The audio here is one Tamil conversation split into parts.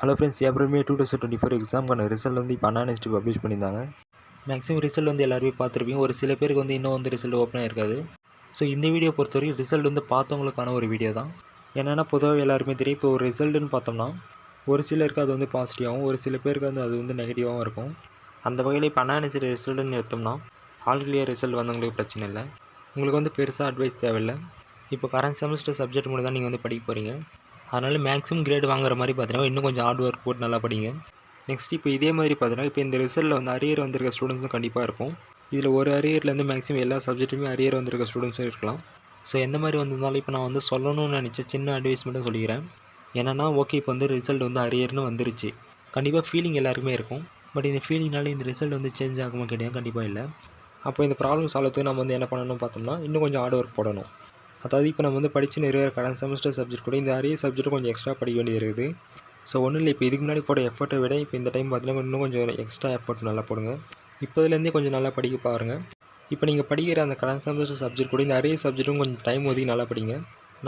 ஹலோ ஃப்ரெண்ட்ஸ், ஏப்ரல் மே 2024 எக்ஸாமுக்கான ரிசல்ட் வந்து இப்போ அனாலிஸ்ட் பப்ளிஷ் பண்ணியிருந்தாங்க. மேக்ஸிமம் ரிசல்ட் வந்து எல்லாருமே பார்த்துருப்பீங்க. ஒரு சில பேருக்கு வந்து இன்னும் வந்து ரிசல்ட் ஓப்பன் ஆகிருக்காது. ஸோ இந்த வீடியோ பொறுத்தவரைக்கும் ரிசல்ட் வந்து பார்த்தவங்களுக்கான ஒரு வீடியோ தான். என்னென்னா பொதுவாக எல்லாருமே தெரியும், இப்போ ஒரு ரிசல்ட்டுன்னு பார்த்தோம்னா ஒரு சிலருக்கு அது வந்து பாசிட்டிவாகவும் ஒரு சில பேருக்கு வந்து அது வந்து நெகட்டிவாகவும் இருக்கும். அந்த வகையில் இப்போ அனாலிஸ்ட் ரிசல்ட்டுன்னு எடுத்தோம்னா ஆல் கிளியர் ரிசல்ட் வந்தவங்களுக்கு பிரச்சனை இல்லை. உங்களுக்கு வந்து பெருசாக அட்வைஸ் தேவையில்லை. இப்போ கரண்ட் செமஸ்டர் சப்ஜெக்ட் மட்டும் தான் நீங்கள் வந்து படிக்க போகிறீங்க. அதனால் மேக்ஸிமம் கிரேட் வாங்குற மாதிரி பார்த்தீங்கன்னா இன்னும் கொஞ்சம் ஹார்ட் ஒர்க் போட்டு நல்லா படிங்க. நெக்ஸ்ட் இப்போ இதே மாதிரி பார்த்தீங்கன்னா இப்போ இந்த ரிசல்ட்டில் வந்து அரியர் வந்திருக்க ஸ்டூடெண்ட்ஸும் கண்டிப்பாக இருக்கும். இதில் ஒரு அரியர்லேருந்து மேக்ஸிமம் எல்லா சப்ஜெக்ட்டுமே அரியர் வந்திருக்க ஸ்டூடெண்ட்ஸும் இருக்கலாம். ஸோ எந்த மாதிரி வந்திருந்தாலும் இப்போ நான் வந்து சொல்லணும்னு நினச்ச சின்ன அட்வைஸ் மட்டும் சொல்லிக்கிறேன். என்னென்னா ஓகே, இப்போ வந்து ரிசல்ட் வந்து அரியர்னு வந்துருச்சு. கண்டிப்பாக ஃபீலிங் எல்லாருக்குமே இருக்கும். பட் இந்த ஃபீலிங்னால இந்த ரிசல்ட் வந்து சேஞ்ச் ஆகுமா கிடையாது, கண்டிப்பாக இல்லை. அப்போ இந்த ப்ராப்ளம் சால்வத்துக்கு நம்ம வந்து என்ன பண்ணணும் பார்த்தோம்னா இன்னும் கொஞ்சம் ஹார்ட் ஒர்க் போடணும். அதாவது இப்போ நம்ம வந்து படித்து நிறைய கரண்ட் செமஸ்டர் சப்ஜெக்ட் கூட இந்த அரியர் சப்ஜெக்ட் கொஞ்சம் எக்ஸ்ட்ரா படிக்க வேண்டியது இருக்குது. ஸோ ஒன்றும் இல்லை, இப்போ இதுக்கு முன்னாடி போட எஃபர்ட்டை விட இப்போ இந்த டைம் பார்த்தீங்கன்னா இன்னும் கொஞ்சம் எக்ஸ்ட்ரா எஃபர்ட் நல்லா போடுங்க. இப்போதுலேருந்தே கொஞ்சம் நல்லா படிக்க பாருங்கள். இப்போ நீங்கள் படிக்கிற அந்த கரண்ட் செமஸ்டர் சப்ஜெக்ட் கூட இந்த அரியர் சப்ஜெக்ட்டும் கொஞ்சம் டைம் ஒதுக்கி நல்லா படிங்க.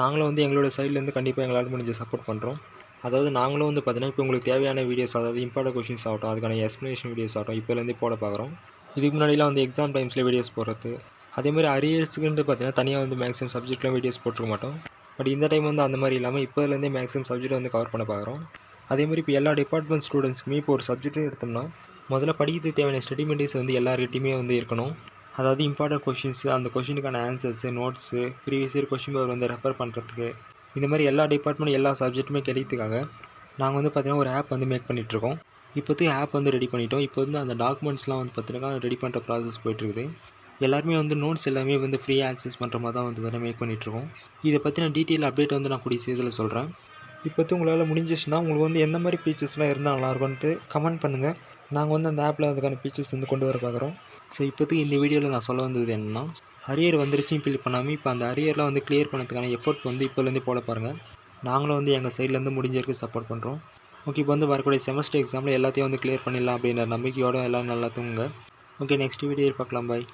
நாங்களும் வந்து எங்களோட சைட்லேருந்து கண்டிப்பாக எங்களால் முடிஞ்ச சப்போர்ட் பண்ணுறோம். அதாவது நாங்களும் வந்து பார்த்தீங்கன்னா இப்போ உங்களுக்கு தேவையான வீடியோஸ், அதாவது இம்பார்ட்டன்ட் கொஷின்ஸ் ஆகட்டும், அதுக்கான எக்ஸ்ப்ளனேஷன் வீடியோஸ் ஆகட்டும் இப்போலேருந்தே போட பார்க்குறோம். இதுக்கு முன்னாடிலாம் வந்து எக்ஸாம் டைம்ஸில் வீடியோஸ் போடுறது, அதேமாதிரி அரியர்ஸுக்குன்ட்டு பார்த்தீங்கன்னா தனியாக வந்து மேக்ஸிமம் சப்ஜெக்ட்லாம் வீடியோஸ் போட்டுருக்க மாட்டோம். பட் இந்த டைம் வந்து அந்த மாதிரி இல்லாமல் இப்போதுலேருந்தே மேக்ஸிமம் சப்ஜெக்ட் வந்து கவர் பண்ண பார்க்குறோம். அதேமாதிரி இப்போ எல்லா டிபார்ட்மெண்ட் ஸ்டூடெண்ட்ஸ்க்குமே இப்போ ஒரு சப்ஜெக்ட்டும் எடுத்தோம்னா முதல்ல படிக்கிறதுக்கு தேவையான ஸ்டடி மெட்டீரியல்ஸ் வந்து எல்லார்கிட்டையுமே வந்து இருக்கணும். அதாவது இம்பார்ட்டன்ட் கொஷின்ஸு, அந்த கொஷினுக்கான answers, notes, previous year question paper வந்து ரெஃபர் பண்ணுறதுக்கு, இந்த மாதிரி எல்லா டிபார்ட்மெண்ட் எல்லா சப்ஜெக்ட்டுமே கிடைக்கிறதுக்காக நாங்கள் வந்து பார்த்திங்கன்னா ஒரு ஆப் வந்து மேக் பண்ணிகிட்ருக்கோம். இப்போதைக்கு ஆப் வந்து ரெடி பண்ணிட்டோம். இப்போ வந்து அந்த டாக்குமெண்ட்ஸ்லாம் வந்து பார்த்திங்கன்னா ரெடி பண்ணுற ப்ராசஸ் போய்ட்டுருக்குது. எல்லாருமே வந்து நோட்ஸ் எல்லாமே வந்து ஃப்ரீயாக ஆக்சஸ் பண்ணுற மாதிரி தான் வந்து வேறு மேக் பண்ணிகிட்ருக்கோம். இதை பற்றின டீட்டெயில் அப்டேட் வந்து நான் கூடிய சீக்கிரத்தில் சொல்கிறேன். இப்போது உங்களால் முடிஞ்சிச்சுன்னா உங்களுக்கு வந்து எந்த மாதிரி ஃபீச்சர்ஸ்லாம் இருந்தால் நல்லாயிருக்கும்ன்ட்டு கமெண்ட் பண்ணுங்கள். நாங்கள் வந்து அந்த ஆப்பில் அதுக்கான ஃபீச்சர்ஸ் வந்து கொண்டு வர பார்க்குறோம். ஸோ இப்போதைக்கு இந்த வீடியோவில் நான் சொல்ல வந்தது என்னென்னா, அரியர் வந்துருச்சுன்னு ஃபீல் பண்ணாமல் இப்போ அந்த அரியர்லாம் வந்து கிளியர் பண்ணதுக்கான எஃபோர்ட் வந்து இப்போலேருந்தே போட பாருங்கள். நாங்களும் வந்து எங்கள் சைட்லேருந்து முடிஞ்ச வரைக்கும் சப்போர்ட் பண்ணுறோம். ஓகே, இப்போ வந்து வரக்கூடிய செமஸ்டர் எக்ஸாமில் எல்லாத்தையும் வந்து கிளியர் பண்ணிடலாம் அப்படின்ற நம்பிக்கையோடு எல்லோரும் நல்லா தூங்குங்க. ஓகே, நெக்ஸ்ட் வீடியோ பார்க்கலாம். பாய்.